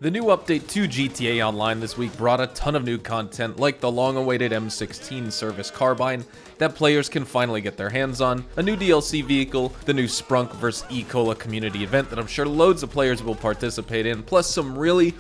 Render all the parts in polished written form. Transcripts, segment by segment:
The new update to GTA Online this week brought a ton of new content like the long-awaited M16 service Carbine that players can finally get their hands on, a new DLC vehicle, the new Sprunk vs. E-Cola community event that I'm sure loads of players will participate in, plus some really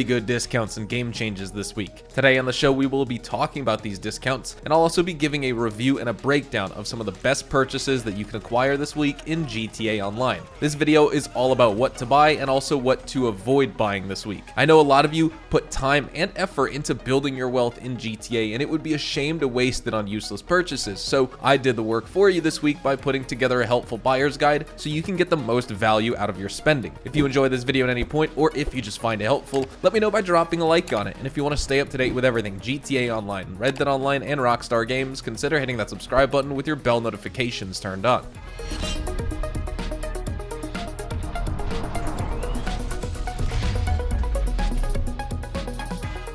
good discounts and game changes this week. Today on the show we will be talking about these discounts, and I'll also be giving a review and a breakdown of some of the best purchases that you can acquire this week in GTA Online. This video is all about what to buy and also what to avoid buying this week. I know a lot of you put time and effort into building your wealth in GTA, and it would be a shame to waste it on useless purchases, so I did the work for you this week by putting together a helpful buyer's guide so you can get the most value out of your spending. If you enjoy this video at any point, or if you just find it helpful, let me know by dropping a like on it, and if you want to stay up to date with everything GTA Online, Red Dead Online, and Rockstar Games, consider hitting that subscribe button with your bell notifications turned on.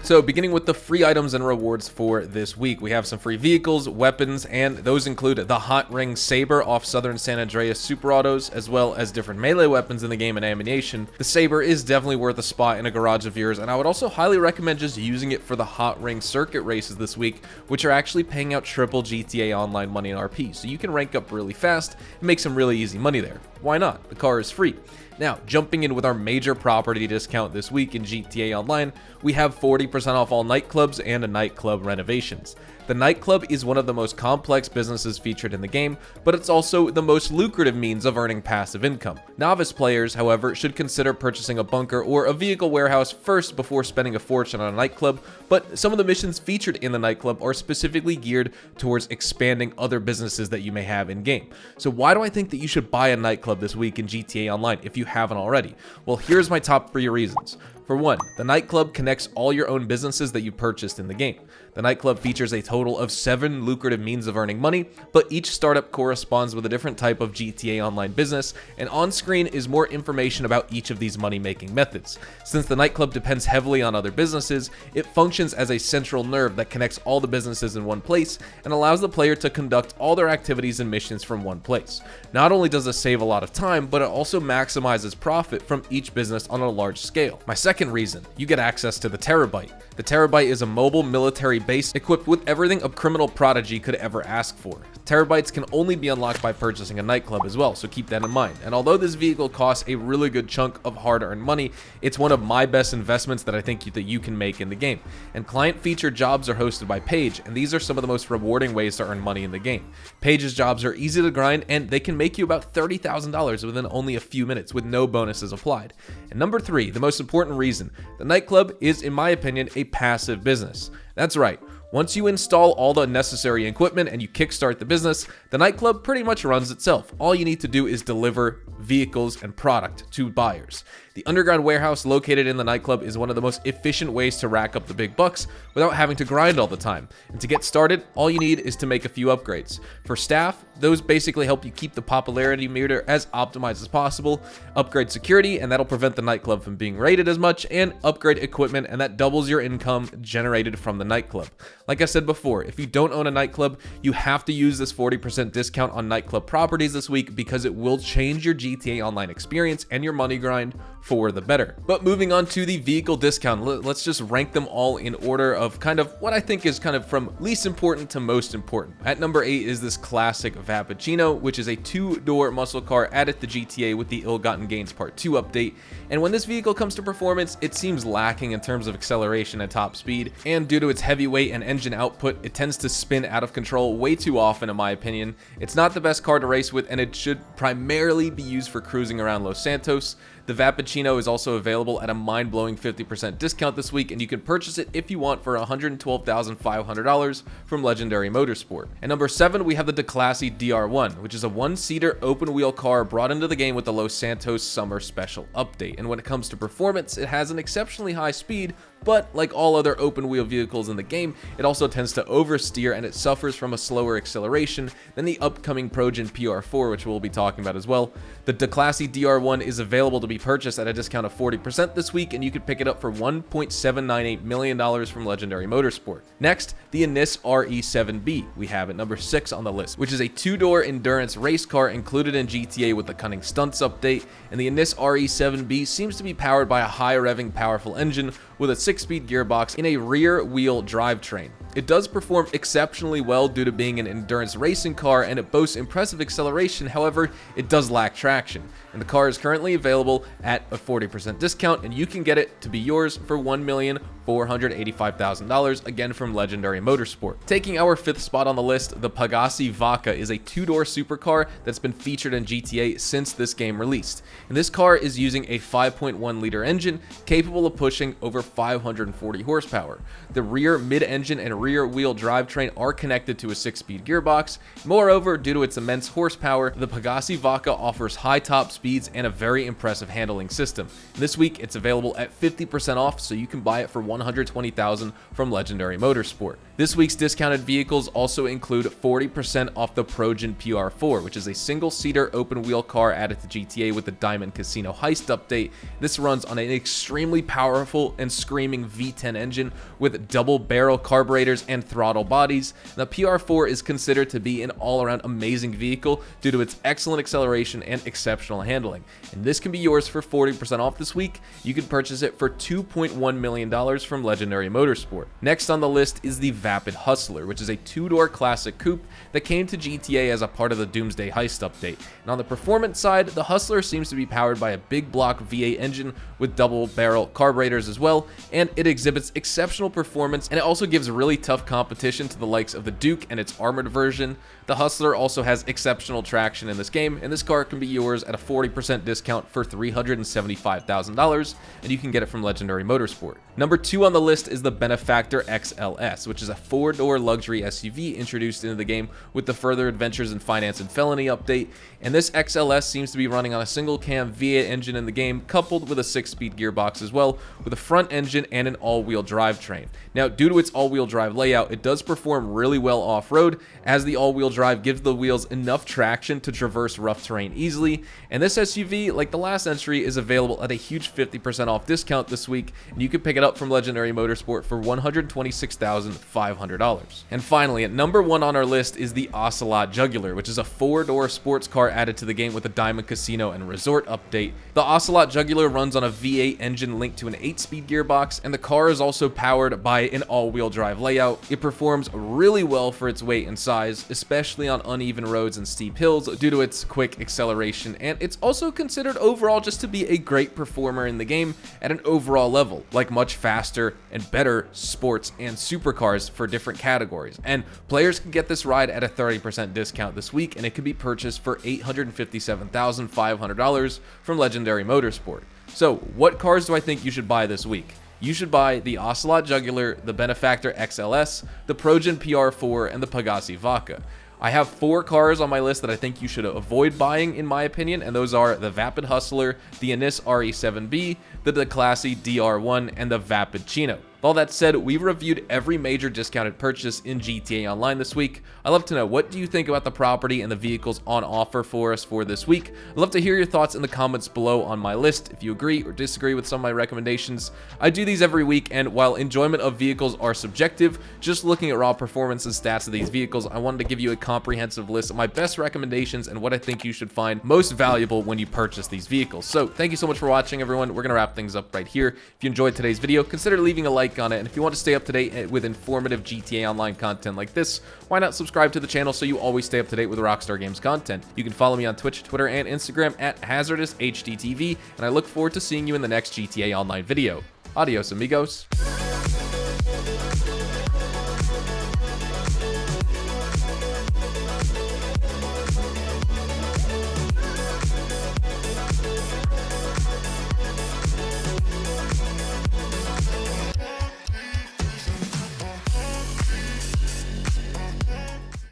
So beginning with the free items and rewards for this week, we have some free vehicles, weapons, and those include the Hot Ring Saber off Southern San Andreas Super Autos, as well as different melee weapons in the game and ammunition. The Saber is definitely worth a spot in a garage of yours, and I would also highly recommend just using it for the Hot Ring circuit races this week, which are actually paying out triple GTA Online money in RP, so you can rank up really fast and make some really easy money there. Why not? The car is free. Now, jumping in with our major property discount this week in GTA Online, we have 40% off all nightclubs and nightclub renovations. The nightclub is one of the most complex businesses featured in the game, but it's also the most lucrative means of earning passive income. Novice players, however, should consider purchasing a bunker or a vehicle warehouse first before spending a fortune on a nightclub, but some of the missions featured in the nightclub are specifically geared towards expanding other businesses that you may have in-game. So why do I think that you should buy a nightclub this week in GTA Online if you haven't already? Well, here's my top 3 reasons. For one, the nightclub connects all your own businesses that you purchased in the game. The nightclub features a total of 7 lucrative means of earning money, but each startup corresponds with a different type of GTA Online business, and on screen is more information about each of these money-making methods. Since the nightclub depends heavily on other businesses, it functions as a central nerve that connects all the businesses in one place and allows the player to conduct all their activities and missions from one place. Not only does this save a lot of time, but it also maximizes profit from each business on a large scale. My second reason, you get access to the Terabyte. The Terabyte is a mobile military base equipped with everything a criminal prodigy could ever ask for. Terabytes can only be unlocked by purchasing a nightclub as well, so keep that in mind. And although this vehicle costs a really good chunk of hard-earned money, it's one of my best investments that I think that you can make in the game. And client featured jobs are hosted by Page, and these are some of the most rewarding ways to earn money in the game. Page's jobs are easy to grind, and they can make you about $30,000 within only a few minutes with no bonuses applied. And number 3, the most important reason, the nightclub is, in my opinion, a passive business. That's right. Once you install all the necessary equipment and you kickstart the business, the nightclub pretty much runs itself. All you need to do is deliver vehicles and product to buyers. The underground warehouse located in the nightclub is one of the most efficient ways to rack up the big bucks without having to grind all the time. And to get started, all you need is to make a few upgrades. For staff, those basically help you keep the popularity meter as optimized as possible, upgrade security, and that'll prevent the nightclub from being raided as much, and upgrade equipment, and that doubles your income generated from the nightclub. Like I said before, if you don't own a nightclub, you have to use this 40% discount on nightclub properties this week because it will change your GTA Online experience and your money grind for the better. But moving on to the vehicle discount, let's just rank them all in order of kind of what I think is kind of from least important to most important. At number 8 is this classic Vapid Chino, which is a 2-door muscle car added to GTA with the Ill-Gotten Gains Part 2 update. And when this vehicle comes to performance, it seems lacking in terms of acceleration at top speed, and due to its heavy weight and engine output, it tends to spin out of control way too often in my opinion. It's not the best car to race with, and it should primarily be used for cruising around Los Santos. The Vapid Chino is also available at a mind-blowing 50% discount this week, and you can purchase it if you want for $112,500 from Legendary Motorsport. At number 7, we have the Declasse DR1, which is a 1-seater open-wheel car brought into the game with the Los Santos Summer Special Update. And when it comes to performance, it has an exceptionally high speed, but like all other open wheel vehicles in the game, it also tends to oversteer and it suffers from a slower acceleration than the upcoming Progen PR4, which we'll be talking about as well. The Declasse DR1 is available to be purchased at a discount of 40% this week, and you could pick it up for $1.798 million from Legendary Motorsport. Next, the ADIOS RE7B we have at number 6 on the list, which is a 2-door endurance race car included in GTA with the Cunning Stunts update, and the ADIOS RE7B seems to be powered by a high-revving powerful engine with a 6-speed gearbox in a rear-wheel drivetrain. It does perform exceptionally well due to being an endurance racing car, and it boasts impressive acceleration. However, it does lack traction, and the car is currently available at a 40% discount, and you can get it to be yours for $1,485,000, again from Legendary Motorsport. Taking our 5th spot on the list, the Pegassi Vacca is a 2-door supercar that's been featured in GTA since this game released, and this car is using a 5.1 liter engine capable of pushing over 540 horsepower. The rear, mid-engine, and rear-wheel drivetrain are connected to a 6-speed gearbox. Moreover, due to its immense horsepower, the Pegassi Vacca offers high top speeds and a very impressive handling system. This week, it's available at 50% off, so you can buy it for $120,000 from Legendary Motorsport. This week's discounted vehicles also include 40% off the Progen PR4, which is a single-seater open-wheel car added to GTA with the Diamond Casino Heist update. This runs on an extremely powerful and screaming V10 engine with double-barrel carburetors and throttle bodies. The PR4 is considered to be an all-around amazing vehicle due to its excellent acceleration and exceptional handling, and this can be yours for 40% off this week. You can purchase it for $2.1 million from Legendary Motorsport. Next on the list is the Vapid Hustler, which is a 2-door classic coupe that came to GTA as a part of the Doomsday Heist update. And on the performance side, the Hustler seems to be powered by a big block V8 engine with double barrel carburetors as well, and it exhibits exceptional performance, and it also gives really tough competition to the likes of the Duke and its armored version. The Hustler also has exceptional traction in this game, and this car can be yours at a 40% discount for $375,000, and you can get it from Legendary Motorsport. Number 2 on the list is the Benefactor XLS, which is a 4-door luxury SUV introduced into the game with the Further Adventures in Finance and Felony update, and this XLS seems to be running on a single cam V8 engine in the game, coupled with a 6-speed gearbox as well, with a front engine and an all-wheel drivetrain. Now, due to its all-wheel drive layout, it does perform really well off-road, as the all-wheel drive gives the wheels enough traction to traverse rough terrain easily, and this SUV, like the last entry, is available at a huge 50% off discount this week, and you can pick it up from Legendary Motorsport for $126,500. And finally, at number 1 on our list is the Ocelot Jugular, which is a 4-door sports car added to the game with the Diamond Casino and Resort update. The Ocelot Jugular runs on a V8 engine linked to an 8-speed gearbox, and the car is also powered by an all-wheel drive layout. It performs really well for its weight and size, especially on uneven roads and steep hills due to its quick acceleration, and it's also considered overall just to be a great performer in the game at an overall level, like much faster and better sports and supercars for different categories. And players can get this ride at a 30% discount this week, and it can be purchased for $857,500 from Legendary Motorsport. So what cars do I think you should buy this week? You should buy the Ocelot Jugular, the Benefactor XLS, the Progen PR4, and the Pegassi Vacca. I have 4 cars on my list that I think you should avoid buying, in my opinion, and those are the Vapid Hustler, the ADIOS RE7B, the Declasse DR1, and the Vapid Chino. With all that said, we've reviewed every major discounted purchase in GTA Online this week. I'd love to know, what do you think about the property and the vehicles on offer for us for this week? I'd love to hear your thoughts in the comments below on my list. If you agree or disagree with some of my recommendations, I do these every week, and while enjoyment of vehicles are subjective, just looking at raw performance and stats of these vehicles, I wanted to give you a comprehensive list of my best recommendations and what I think you should find most valuable when you purchase these vehicles. So thank you so much for watching, everyone. We're going to wrap things up right here. If you enjoyed today's video, consider leaving a like on it, and if you want to stay up to date with informative GTA Online content like this, why not subscribe to the channel so you always stay up to date with Rockstar Games content. You can follow me on Twitch, Twitter, and Instagram at HazardousHDTV, and I look forward to seeing you in the next GTA Online video. Adios, amigos.